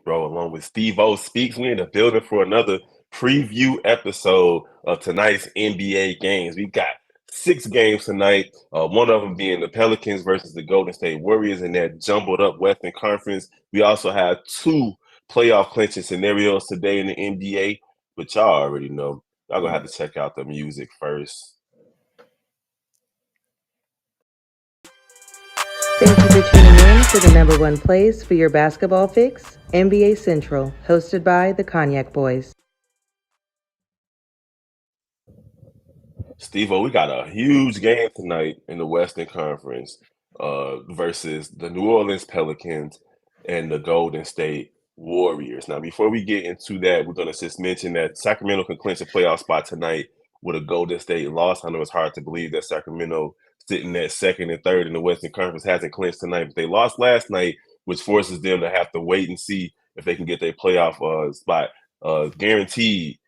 bro, along with Steve O Speaks. We in the building for another preview episode of tonight's NBA games. We got 6 games tonight. One of them being the Pelicans versus the Golden State Warriors in that jumbled up Western Conference. We also have 2 playoff clinching scenarios today in the NBA, but y'all already know. Y'all gonna have to check out the music first. Thank you for tuning in to the number one place for your basketball fix, NBA Central, hosted by the Cognac Boys. Steve-O, we got a huge game tonight in the Western Conference versus the New Orleans Pelicans and the Golden State Warriors. Now, before we get into that, we're going to just mention that Sacramento can clinch a playoff spot tonight with a Golden State loss. I know it's hard to believe that Sacramento, sitting at second and third in the Western Conference, hasn't clinched tonight, but they lost last night, which forces them to have to wait and see if they can get their playoff spot guaranteed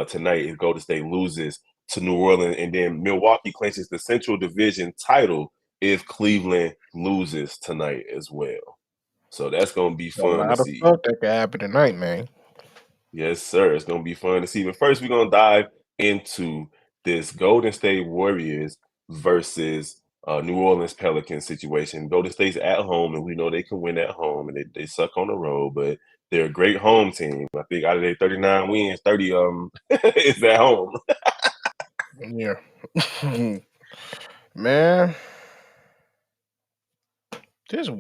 tonight if Golden State loses to New Orleans, and then Milwaukee clinches the Central Division title if Cleveland loses tonight as well. So that's going to be A fun to lot of see. stuff that could happen tonight, man. Yes, sir. It's going to be fun to see. But first, we're going to dive into this Golden State Warriors versus New Orleans Pelicans situation. Golden State's at home, and we know they can win at home, and they suck on the road, but they're a great home team. I think out of their 39 wins, 30 is at home. Yeah. Man. This is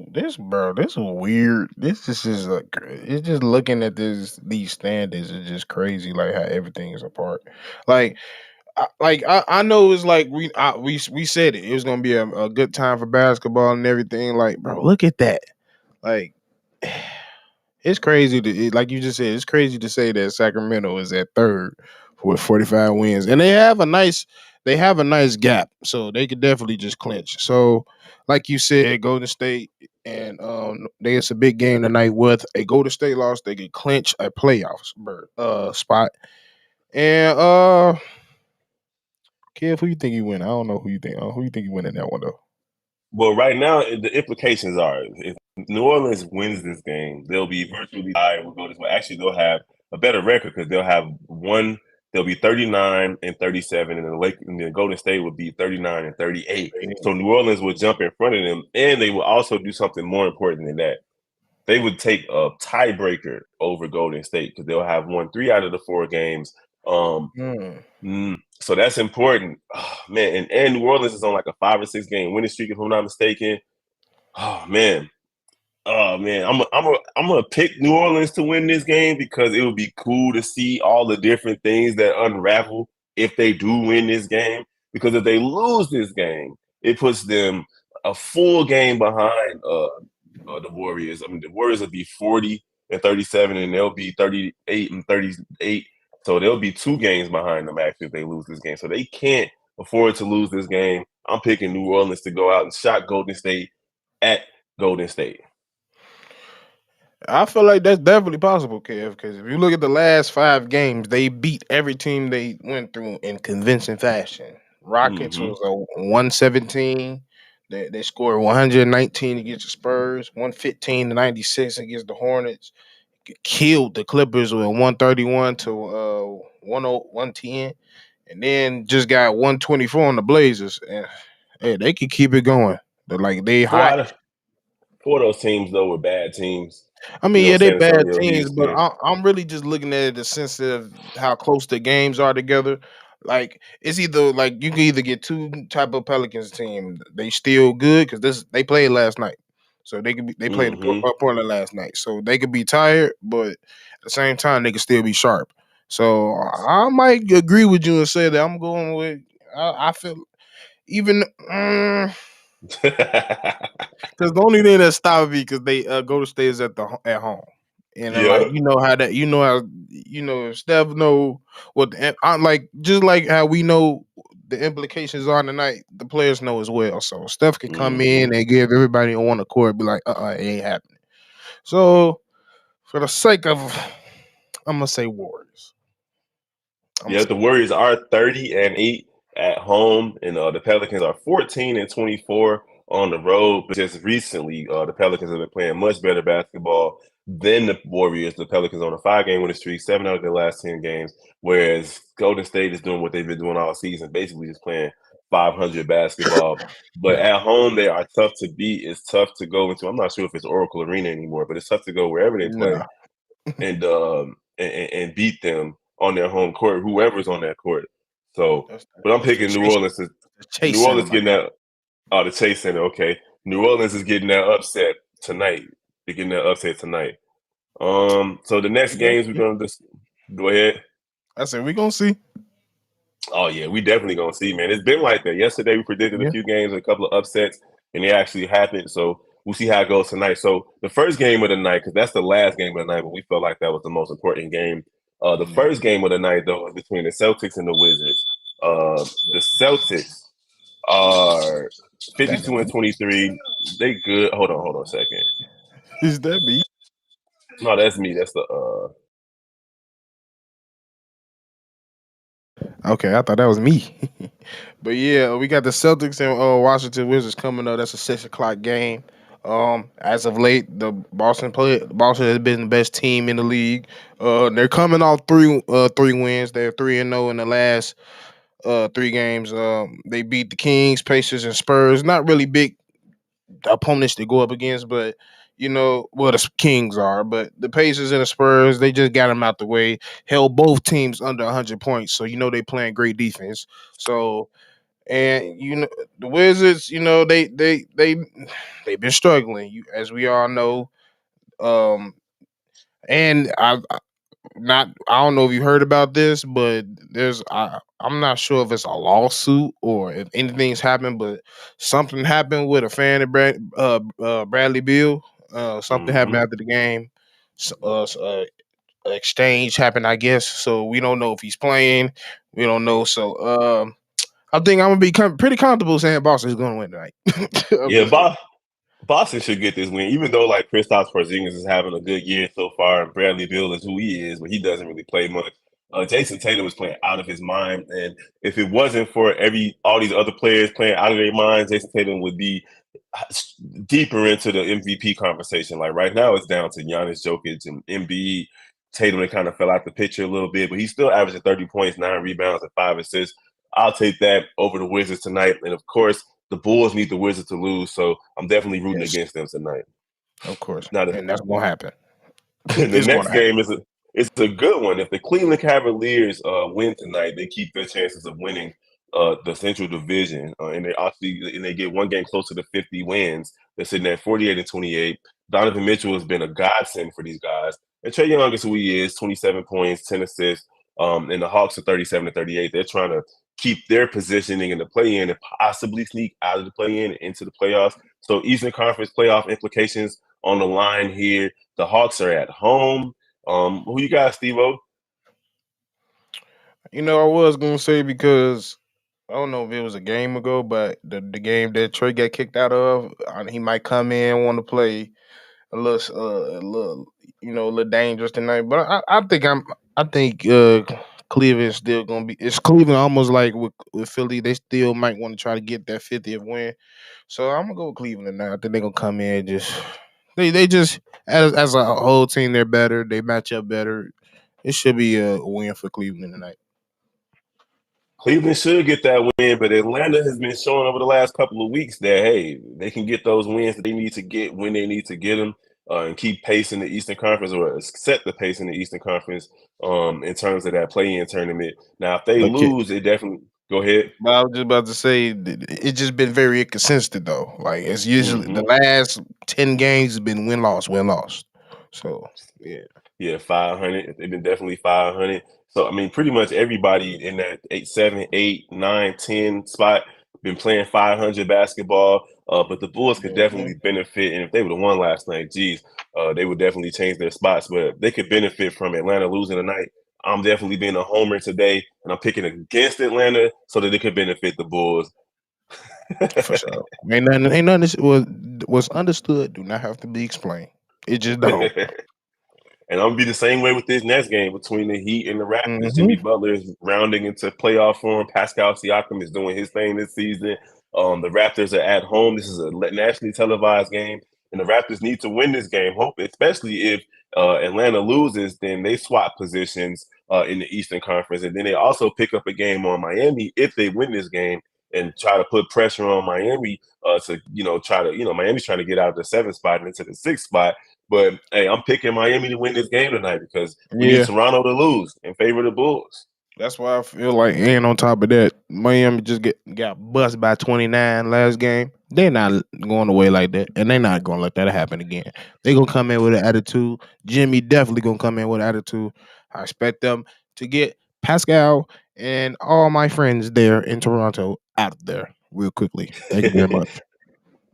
weird. This is just like it's just looking at these standings is just crazy. Like how everything is apart. Like I know it's like we said it. It was gonna be a good time for basketball and everything. Like bro, look at that. Like it's crazy like you just said. It's crazy to say that Sacramento is at third with 45 wins, and they have a nice gap, so they could definitely just clinch. So, like you said, Golden State and there's a big game tonight. With a Golden State loss, they could clinch a playoffs spot. And Kev, who you think you win? I don't know who you think. Who you think you win in that one though? Well, right now, the implications are if New Orleans wins this game, they'll be virtually tied with Golden State. Actually, they'll have a better record because they'll have one. They'll be 39 and 37, and the Golden State would be 39 and 38. So New Orleans would jump in front of them, and they will also do something more important than that. They would take a tiebreaker over Golden State because they'll have won 3 out of the 4 games. So that's important, man. And New Orleans is on like a 5 or 6 game winning streak, if I'm not mistaken. Oh man, I'm gonna pick New Orleans to win this game because it would be cool to see all the different things that unravel if they do win this game. Because if they lose this game, it puts them a full game behind the Warriors. I mean, the Warriors will be 40 and 37, and they'll be 38 and 38. So they'll be 2 games behind them actually if they lose this game. So they can't afford to lose this game. I'm picking New Orleans to go out and shock Golden State at Golden State. I feel like that's definitely possible, Kev, because if you look at the last 5 games, they beat every team they went through in convincing fashion. Rockets was a 117. They scored 119 against the Spurs, 115 to 96 against the Hornets. Killed the Clippers with 131 to 110, and then just got 124 on the Blazers. And hey, they could keep it going. They're like they Four hot. out of 4 of those teams though were bad teams. I mean, yeah, they San bad Antonio, teams, but Houston. I'm really just looking at it the sense of how close the games are together. Like it's either like you can either get 2 type of Pelicans team. They still good because they played last night, so they played Portland last night, so they could be tired, but at the same time they could still be sharp. So I might agree with you and say that I'm going with. I feel even. Because the only thing that stopped me because they go to stay is at home, and then, like Steph know what like just like how we know the implications are tonight, the players know as well. So Steph can come in and give everybody on the court, be like, it ain't happening. So for the sake of, I'm gonna say Warriors. The Warriors are 30 and 8 at home, and the Pelicans are 14 and 24 on the road. But just recently, the Pelicans have been playing much better basketball than the Warriors. The Pelicans on a 5-game winning streak, 7 out of their last 10 games, whereas Golden State is doing what they've been doing all season, basically just playing 500 basketball. But Yeah. at home, they are tough to beat. It's tough to go into. I'm not sure if it's Oracle Arena anymore, but it's tough to go wherever they play No. and beat them on their home court, whoever's on that court. So, but I'm That's the picking New Chase, Orleans. the Chase New Center, Orleans my getting that. Oh, the Chase Center. Okay, New Orleans is getting that upset tonight. They're getting that upset tonight. So the next we gonna games we're see. gonna just go ahead. I said we gonna see. Oh yeah, we definitely gonna see, man. It's been like that. Yesterday we predicted a Yeah. few games, a couple of upsets, and they actually happened. So we'll see how it goes tonight. So the first game of the night, because that's the last game of the night, but we felt like that was the most important game. The Yeah. first game of the night though is between the Celtics and the Wizards. The Celtics are That 52 and 23. They good. Hold on a second. is that me? No, that's me. That's the Okay, I thought that was me. But yeah, we got the Celtics and Washington Wizards coming up. That's a 6 o'clock game. As of late, Boston has been the best team in the league. They're coming off three wins. They're 3-0 in the last 3 games. They beat the Kings, Pacers, and Spurs. Not really big opponents to go up against, but well, the Kings are, but the Pacers and the Spurs, they just got them out the way. Held both teams under 100 points, so they playing great defense. So, and the Wizards, they've been struggling, as we all know. Um, and I don't know if you heard about this, but I'm not sure if it's a lawsuit or if anything's happened, but something happened with a fan of Bradley Beal. Something happened mm-hmm. after the game. Exchange happened, I guess. So we don't know if he's playing. We don't know. So I think I'm gonna be pretty comfortable saying Boston's going to win tonight. I'm Yeah, just saying. Boston should get this win, even though like Kristaps Porzingis is having a good year so far, and Bradley Beal is who he is, but he doesn't really play much. Jason Tatum was playing out of his mind, and if it wasn't for all these other players playing out of their minds, Jason Tatum would be deeper into the MVP conversation. Like right now, it's down to Giannis, Jokic, and Embiid. Tatum they kind of fell out the picture a little bit, but he's still averaging 30 points, 9 rebounds, and 5 assists. I'll take that over the Wizards tonight, and of course, the Bulls need the Wizards to lose, so I'm definitely rooting Yes, against them tonight. of course, Now, and that's gonna happen. the It's next gonna happen. game is a good one. If the Cleveland Cavaliers win tonight, they keep their chances of winning the Central Division, and they get one game closer to 50 wins. They're sitting at 48 and 28. Donovan Mitchell has been a godsend for these guys. And Trae Young is who he is, 27 points, 10 assists. And the Hawks are 37 and 38. They're trying to keep their positioning in the play-in and possibly sneak out of the play-in and into the playoffs. So Eastern Conference playoff implications on the line here. The Hawks are at home. Who you got, Steve-O? I was gonna say because I don't know if it was a game ago, but the game that Trey got kicked out of, he might come in want to play a little dangerous tonight. But I think Cleveland's still gonna be. It's Cleveland almost like with Philly. They still might want to try to get that 50th win. So I'm gonna go with Cleveland now. I think they're gonna come in and just they just as a whole team they're better. They match up better. It should be a win for Cleveland tonight. Cleveland should get that win, but Atlanta has been showing over the last couple of weeks that, hey, they can get those wins that they need to get when they need to get them and keep pace in the Eastern Conference or set the pace in the Eastern Conference in terms of that play-in tournament. Now, if they Okay. lose, it definitely – go ahead. But I was just about to say it's just been very inconsistent though. Like it's usually the Mm-hmm. last 10 games has been win loss win loss. So yeah, Yeah, 500. They've been definitely 500. So, I mean, pretty much everybody in that 8, 7, 8, 9, 10 spot been playing 500 basketball. But the Bulls could hmm definitely benefit. And if they would have won last night, geez, they would definitely change their spots. But they could benefit from Atlanta losing tonight. I'm definitely being a homer today, and I'm picking against Atlanta so that it could benefit the Bulls. for sure. Ain't nothing was understood. Do not have to be explained. It just don't. And I'm gonna be the same way with this next game between the Heat and the Raptors. Jimmy hmm Butler is rounding into playoff form. Pascal Siakam is doing his thing this season. The Raptors are at home. This is a nationally televised game, and the Raptors need to win this game. Hope, especially if Atlanta loses, then they swap positions in the Eastern Conference, and then they also pick up a game on Miami if they win this game and try to put pressure on Miami to try to Miami's trying to get out of the seventh spot and into the sixth spot. But hey, I'm picking Miami to win this game tonight because we need Yeah. Toronto to lose in favor of the Bulls. That's why I feel like, and on top of that, Miami just got bust by 29 last game. They're not going away like that, and they're not going to let that happen again. They're going to come in with an attitude. Jimmy definitely going to come in with an attitude. I expect them to get Pascal and all my friends there in Toronto out of there real quickly. Thank you very much.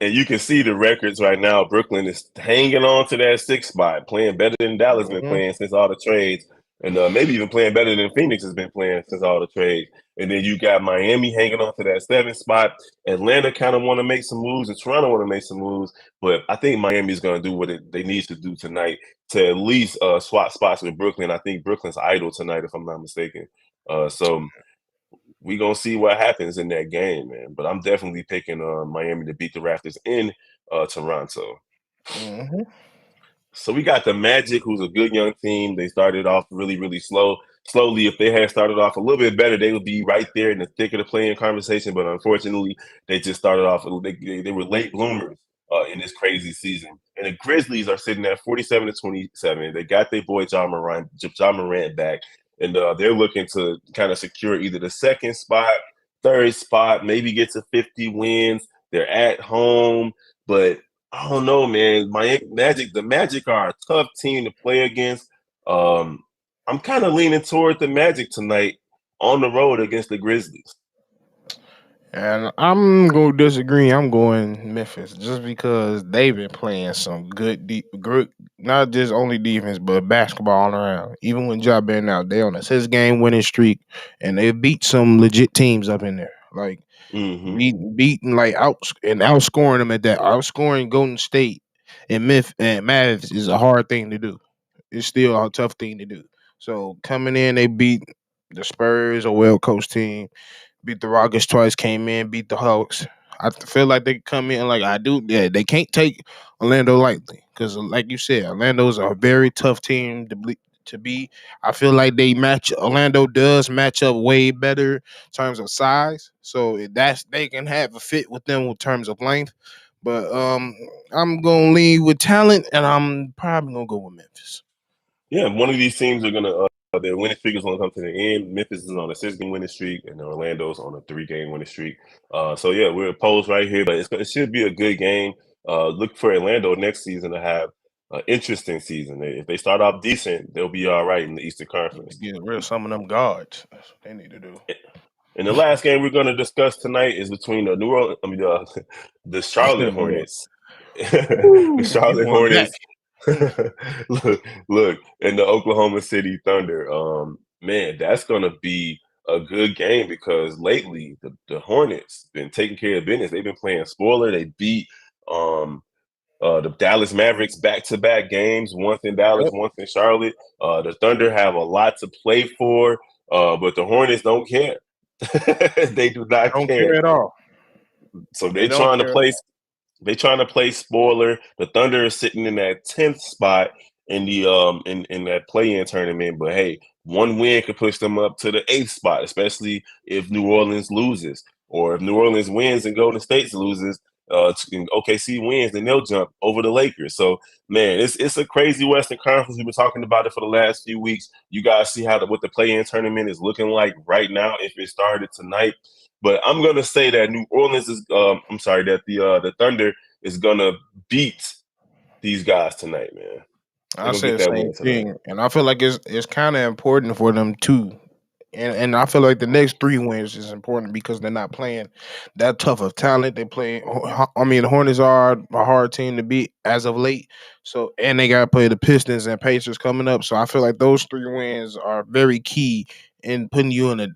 And you can see the records right now. Brooklyn is hanging on to that sixth spot, playing better than Dallas been Mhm. playing since all the trades, and maybe even playing better than Phoenix has been playing since all the trades. And then you got Miami hanging on to that seventh spot. Atlanta kind of want to make some moves, and Toronto want to make some moves. But I think Miami's going to do what they need to do tonight to at least swap spots with Brooklyn. I think Brooklyn's idle tonight, if I'm not mistaken. So we gonna see what happens in that game, man. But I'm definitely picking Miami to beat the Raptors in Toronto. Mhm. So we got the Magic, who's a good young team. They started off really, really slow. Slowly, if they had started off a little bit better, they would be right there in the thick of the playing conversation. But unfortunately, they just started off. They were late bloomers in this crazy season. And the Grizzlies are sitting at 47-27. They got their boy John Morant back, and they're looking to kind of secure either the second spot, third spot, maybe get to 50 wins. They're at home, but I don't know, man. The Magic are a tough team to play against. Um, I'm kind of leaning toward the Magic tonight on the road against the Grizzlies. And I'm gonna disagree. I'm going Memphis just because they've been playing some good, not just only defense but basketball all around. Even when Ja been out, they on a 6 game winning streak, and they beat some legit teams up in there. Like Hmm. beating like outscoring them at that. Outscoring Golden State and Mavs is a hard thing to do. It's still a tough thing to do. So coming in, they beat the Spurs, a well coached team, beat the Rockets twice, came in, beat the Hawks. I feel like they come in like I do. Yeah, they can't take Orlando lightly because, like you said, Orlando's a very tough team to be. I feel like Orlando does match up way better in terms of size, so that's they can have a fit with them in terms of length. But I'm gonna lean with talent, and I'm probably gonna go with Memphis. Yeah, one of these teams are gonna their winning streak is gonna come to the end. Memphis is on a 6 game winning streak, and Orlando's on a 3 game winning streak. So yeah, we're opposed right here, but it should be a good game. Look for Orlando next season to have an interesting season. If they start off decent, they'll be all right in the Eastern Conference. Get rid of some of them guards. That's what they need to do. And the last game we're going to discuss tonight is between the New Orleans, I mean, the Charlotte Yeah. Hornets, the Woo, you Charlotte going back? Hornets. look, and the Oklahoma City Thunder. Man, that's going to be a good game because lately the Hornets been taking care of business. They've been playing spoiler. They beat um the Dallas Mavericks back-to-back games, once in Dallas, Yep. once in Charlotte. The Thunder have a lot to play for, but the Hornets don't care. They do They not don't care. care at all. So They don't care at all. they trying to play spoiler. The Thunder is sitting in that 10th spot in the in that play-in tournament. But hey, one win could push them up to the 8th spot, especially if New Orleans loses. Or if New Orleans wins and Golden State loses, and OKC wins, then they'll jump over the Lakers. So man, it's a crazy Western Conference. We've been talking about it for the last few weeks. You guys see what the play-in tournament is looking like right now if it started tonight. But I'm gonna say that New Orleans is. I'm sorry that the Thunder is gonna beat these guys tonight, man. They're I gonna say get the that same win tonight. thing, and I feel like it's kind of important for them too. And I feel like the next 3 wins is important because they're not playing that tough of talent. They play. I mean, the Hornets are a hard team to beat as of late. So, and they got to play the Pistons and Pacers coming up. So, I feel like those 3 wins are very key in putting you in a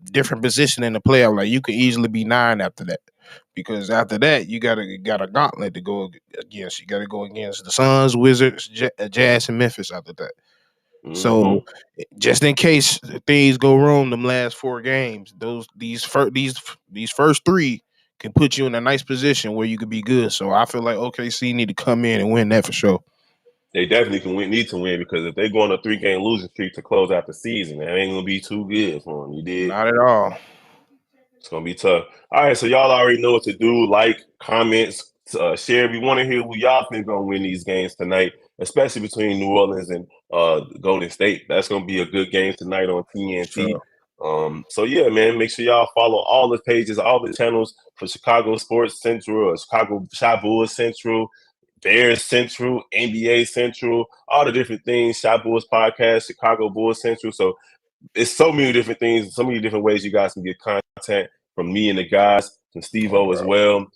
different position in the playoff. Like you could easily be 9 after that, because after that you got a gauntlet to go against. You got to go against the Suns, Wizards, Jazz, and Memphis after that. Hmm. So just in case things go wrong, them last 4 games, these first 3 can put you in a nice position where you could be good. So I feel like OKC need to come in and win that for sure. They definitely need to win because if they go on a 3-game losing streak to close out the season, it ain't gonna be too good for them. You did. Not at all. It's gonna be tough. All right, so y'all already know what to do. Like, comments, share. We want to hear who y'all think gonna win these games tonight, especially between New Orleans and Golden State. That's gonna be a good game tonight on TNT. Sure. So yeah, man, make sure y'all follow all the pages, all the channels for Chicago Sports Central, Chicago Shot Bulls Central, Bears Central, NBA Central, all the different things. Shot Bulls Podcast, Chicago Bulls Central. So it's so many different things, so many different ways you guys can get content from me and the guys, from Steve Oh, O as bro. well.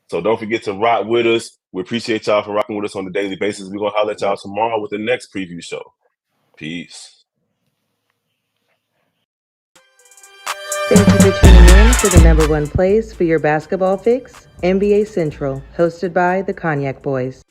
So don't forget to rock with us. We appreciate y'all for rocking with us on a daily basis. We're gonna holler at y'all Yep. tomorrow with the next preview show. Peace. Thank you for tuning in to the number one place for your basketball fix, NBA Central, hosted by the Cognac Boys.